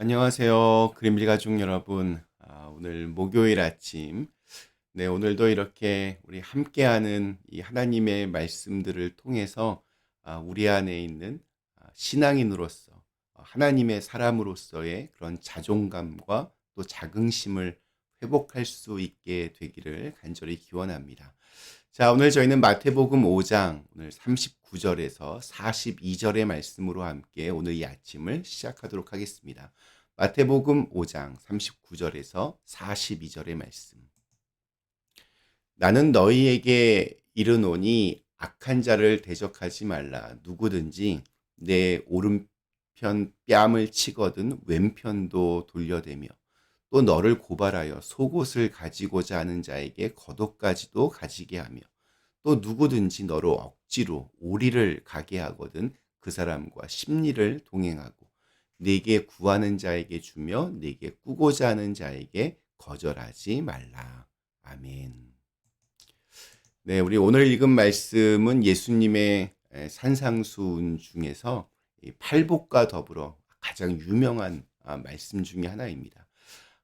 안녕하세요. 그림빌 가족 여러분. 오늘 목요일 아침. 네, 오늘도 이렇게 우리 함께하는 이 하나님의 말씀들을 통해서 우리 안에 있는 신앙인으로서 하나님의 사람으로서의 그런 자존감과 또 자긍심을 회복할 수 있게 되기를 간절히 기원합니다. 자, 오늘 저희는 마태복음 5장 오늘 39절에서 42절의 말씀으로 함께 오늘 이 아침을 시작하도록 하겠습니다. 마태복음 5장 39절에서 42절의 말씀. 나는 너희에게 이르노니 악한 자를 대적하지 말라. 누구든지 내 오른편 뺨을 치거든 왼편도 돌려대며 또 너를 고발하여 속옷을 가지고자 하는 자에게 겉옷까지도 가지게 하며 또 누구든지 너로 억지로 오리를 가게 하거든 그 사람과 십리를 동행하고 네게 구하는 자에게 주며 네게 꾸고자 하는 자에게 거절하지 말라. 아멘. 네, 우리 오늘 읽은 말씀은 예수님의 산상수훈 중에서 이 팔복과 더불어 가장 유명한 말씀 중에 하나입니다.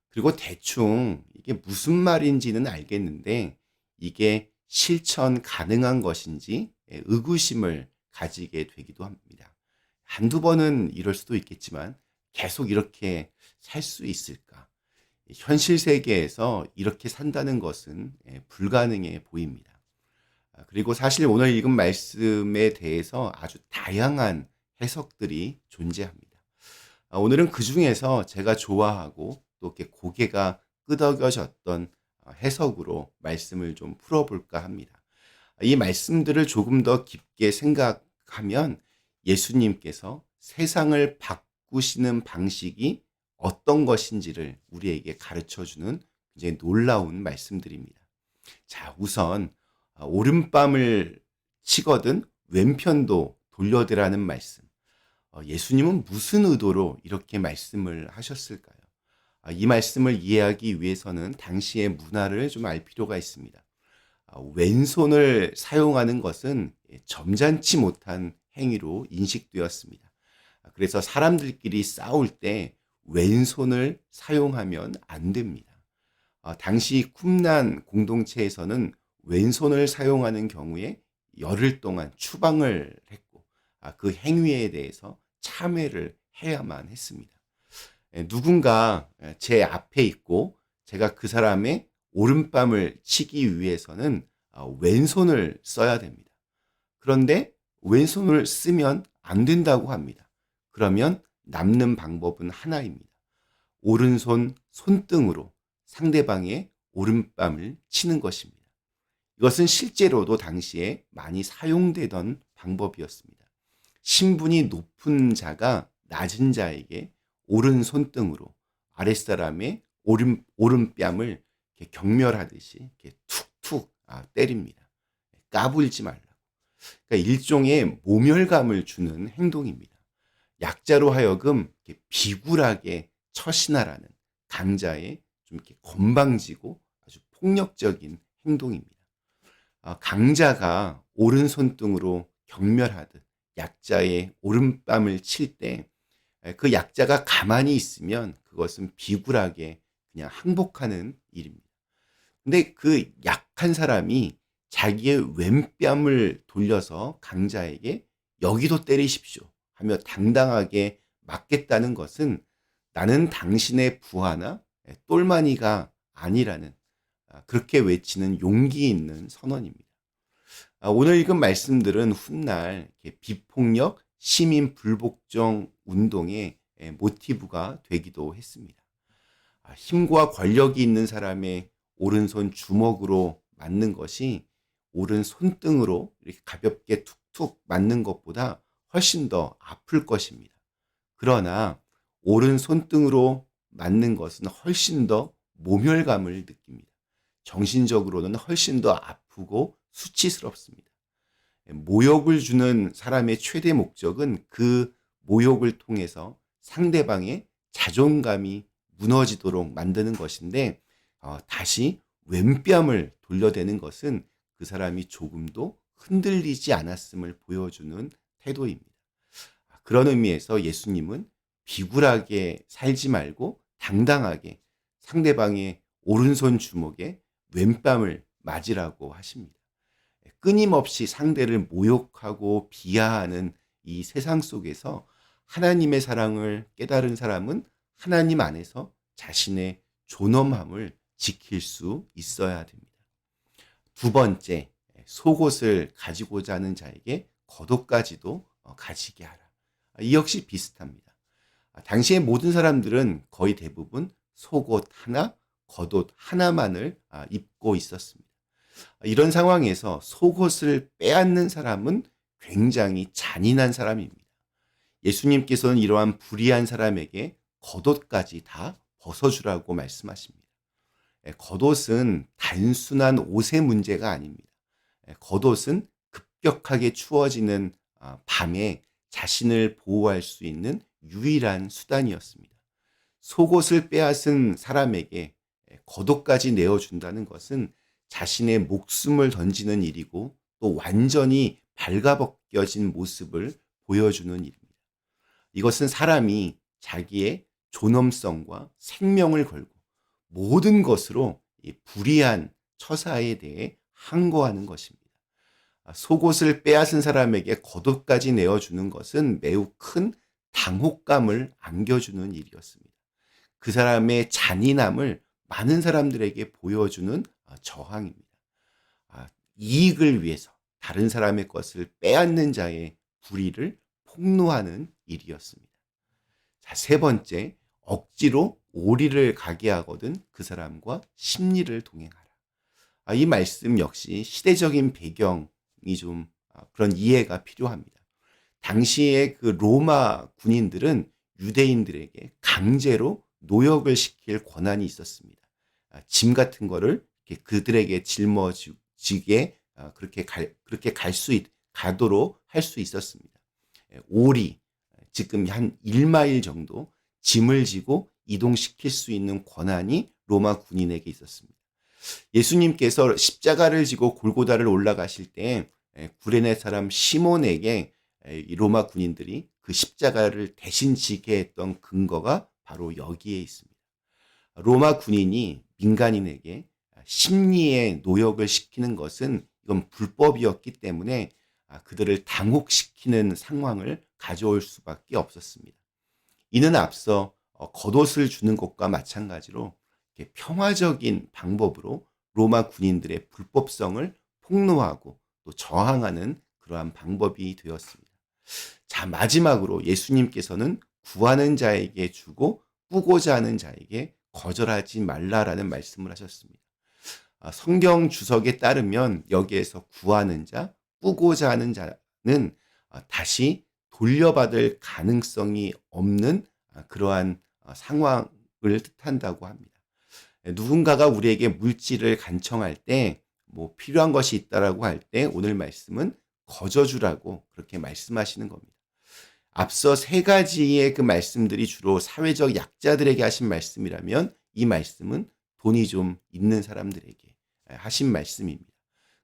그리고 대충 이게 무슨 말인지는 알겠는데 이게 실천 가능한 것인지 의구심을 가지게 되기도 합니다. 한두 번은 이럴 수도 있겠지만 계속 이렇게 살 수 있을까? 현실 세계에서 이렇게 산다는 것은 불가능해 보입니다. 그리고 사실 오늘 읽은 말씀에 대해서 아주 다양한 해석들이 존재합니다. 오늘은 그 중에서 제가 좋아하고 또 이렇게 고개가 끄덕여졌던 해석으로 말씀을 좀 풀어볼까 합니다. 이 말씀들을 조금 더 깊게 생각하면 예수님께서 세상을 바꾸시는 방식이 어떤 것인지를 우리에게 가르쳐주는 굉장히 놀라운 말씀들입니다. 자, 우선 오른밤을 치거든 왼편도 돌려대라는 말씀. 예수님은 무슨 의도로 이렇게 말씀을 하셨을까요? 이 말씀을 이해하기 위해서는 당시의 문화를 좀 알 필요가 있습니다. 왼손을 사용하는 것은 점잖지 못한 행위로 인식되었습니다. 그래서 사람들끼리 싸울 때 왼손을 사용하면 안 됩니다. 당시 쿰난 공동체에서는 왼손을 사용하는 경우에 열흘 동안 추방을 했고 그 행위에 대해서 참회를 해야만 했습니다. 누군가 제 앞에 있고 제가 그 사람의 오른밤을 치기 위해서는 왼손을 써야 됩니다. 그런데 왼손을 쓰면 안 된다고 합니다. 그러면 남는 방법은 하나입니다. 오른손 손등으로 상대방의 오른밤을 치는 것입니다. 이것은 실제로도 당시에 많이 사용되던 방법이었습니다. 신분이 높은 자가 낮은 자에게 오른손등으로 아랫사람의 오른뺨을 이렇게 경멸하듯이 이렇게 툭툭 때립니다. 까불지 말라고. 그러니까 일종의 모멸감을 주는 행동입니다. 약자로 하여금 이렇게 비굴하게 처신하라는 강자의 좀 이렇게 건방지고 아주 폭력적인 행동입니다. 강자가 오른손등으로 경멸하듯 약자의 오른뺨을 칠 때 그 약자가 가만히 있으면 그것은 비굴하게 그냥 항복하는 일입니다. 근데 그 약한 사람이 자기의 왼뺨을 돌려서 강자에게 여기도 때리십시오 하며 당당하게 맞겠다는 것은 나는 당신의 부하나 똘마니가 아니라는 그렇게 외치는 용기 있는 선언입니다. 오늘 읽은 말씀들은 훗날 비폭력 시민 불복종 운동의 모티브가 되기도 했습니다. 힘과 권력이 있는 사람의 오른손 주먹으로 맞는 것이 오른 손등으로 이렇게 가볍게 툭툭 맞는 것보다 훨씬 더 아플 것입니다. 그러나 오른 손등으로 맞는 것은 훨씬 더 모멸감을 느낍니다. 정신적으로는 훨씬 더 아프고 수치스럽습니다. 모욕을 주는 사람의 최대 목적은 그 모욕을 통해서 상대방의 자존감이 무너지도록 만드는 것인데 다시 왼뺨을 돌려대는 것은 그 사람이 조금도 흔들리지 않았음을 보여주는 태도입니다. 그런 의미에서 예수님은 비굴하게 살지 말고 당당하게 상대방의 오른손 주먹에 왼뺨을 맞으라고 하십니다. 끊임없이 상대를 모욕하고 비하하는 이 세상 속에서 하나님의 사랑을 깨달은 사람은 하나님 안에서 자신의 존엄함을 지킬 수 있어야 됩니다. 두 번째, 속옷을 가지고자 하는 자에게 겉옷까지도 가지게 하라. 이 역시 비슷합니다. 당시의 모든 사람들은 거의 대부분 속옷 하나, 겉옷 하나만을 입고 있었습니다. 이런 상황에서 속옷을 빼앗는 사람은 굉장히 잔인한 사람입니다. 예수님께서는 이러한 불의한 사람에게 겉옷까지 다 벗어주라고 말씀하십니다. 겉옷은 단순한 옷의 문제가 아닙니다. 겉옷은 급격하게 추워지는 밤에 자신을 보호할 수 있는 유일한 수단이었습니다. 속옷을 빼앗은 사람에게 겉옷까지 내어준다는 것은 자신의 목숨을 던지는 일이고 또 완전히 발가벗겨진 모습을 보여주는 일입니다. 이것은 사람이 자기의 존엄성과 생명을 걸고 모든 것으로 이 불의한 처사에 대해 항거하는 것입니다. 속옷을 빼앗은 사람에게 겉옷까지 내어주는 것은 매우 큰 당혹감을 안겨주는 일이었습니다. 그 사람의 잔인함을 많은 사람들에게 보여주는 저항입니다. 이익을 위해서 다른 사람의 것을 빼앗는 자의 불의를 폭로하는 일이었습니다. 자, 세 번째, 억지로 오리를 가게 하거든 그 사람과 심리를 동행하라. 이 말씀 역시 시대적인 배경이 좀 그런 이해가 필요합니다. 당시에 그 로마 군인들은 유대인들에게 강제로 노역을 시킬 권한이 있었습니다. 짐 같은 거를 그들에게 짊어지게 가도록 할 수 있었습니다. 오리, 지금 한 1마일 정도 짐을 지고 이동시킬 수 있는 권한이 로마 군인에게 있었습니다. 예수님께서 십자가를 지고 골고다를 올라가실 때 구레네 사람 시몬에게 이 로마 군인들이 그 십자가를 대신 지게 했던 근거가 바로 여기에 있습니다. 로마 군인이 민간인에게 심리의 노역을 시키는 것은 이건 불법이었기 때문에 그들을 당혹시키는 상황을 가져올 수밖에 없었습니다. 이는 앞서 겉옷을 주는 것과 마찬가지로 평화적인 방법으로 로마 군인들의 불법성을 폭로하고 또 저항하는 그러한 방법이 되었습니다. 자, 마지막으로 예수님께서는 구하는 자에게 주고 꾸고자 하는 자에게 거절하지 말라라는 말씀을 하셨습니다. 성경 주석에 따르면 여기에서 구하는 자, 꾸고자 하는 자는 다시 돌려받을 가능성이 없는 그러한 상황을 뜻한다고 합니다. 누군가가 우리에게 물질을 간청할 때 필요한 것이 있다라고 할 때 오늘 말씀은 거저주라고 그렇게 말씀하시는 겁니다. 앞서 세 가지의 그 말씀들이 주로 사회적 약자들에게 하신 말씀이라면 이 말씀은 돈이 좀 있는 사람들에게 하신 말씀입니다.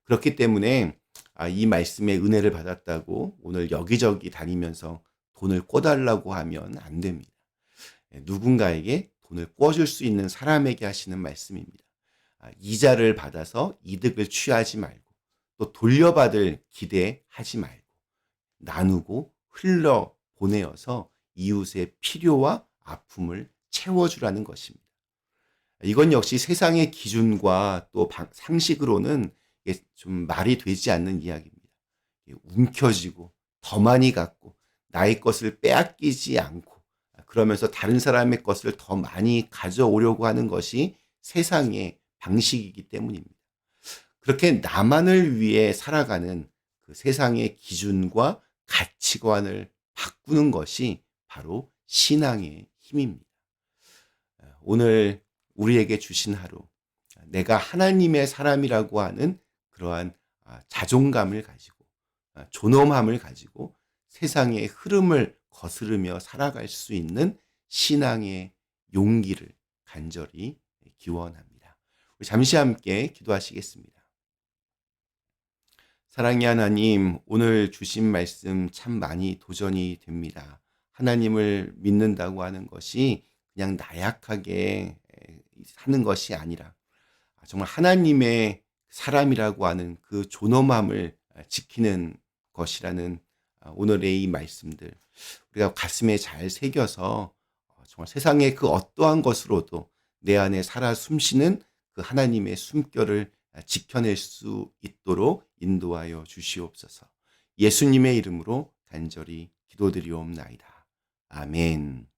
그렇기 때문에 이 말씀의 은혜를 받았다고 오늘 여기저기 다니면서 돈을 꿔달라고 하면 안 됩니다. 누군가에게 돈을 꿔줄 수 있는 사람에게 하시는 말씀입니다. 이자를 받아서 이득을 취하지 말고 또 돌려받을 기대하지 말고 나누고 흘려보내어서 이웃의 필요와 아픔을 채워주라는 것입니다. 이건 역시 세상의 기준과 또 상식으로는 좀 말이 되지 않는 이야기입니다. 움켜쥐고 더 많이 갖고 나의 것을 빼앗기지 않고 그러면서 다른 사람의 것을 더 많이 가져오려고 하는 것이 세상의 방식이기 때문입니다. 그렇게 나만을 위해 살아가는 그 세상의 기준과 가치관을 바꾸는 것이 바로 신앙의 힘입니다. 오늘 우리에게 주신 하루, 내가 하나님의 사람이라고 하는 그러한 자존감을 가지고 존엄함을 가지고 세상의 흐름을 거스르며 살아갈 수 있는 신앙의 용기를 간절히 기원합니다. 우리 잠시 함께 기도하시겠습니다. 사랑의 하나님, 오늘 주신 말씀 참 많이 도전이 됩니다. 하나님을 믿는다고 하는 것이 그냥 나약하게 사는 것이 아니라 정말 하나님의 사람이라고 하는 그 존엄함을 지키는 것이라는 오늘의 이 말씀들 우리가 가슴에 잘 새겨서 정말 세상의 그 어떠한 것으로도 내 안에 살아 숨쉬는 그 하나님의 숨결을 지켜낼 수 있도록 인도하여 주시옵소서. 예수님의 이름으로 간절히 기도드리옵나이다. 아멘.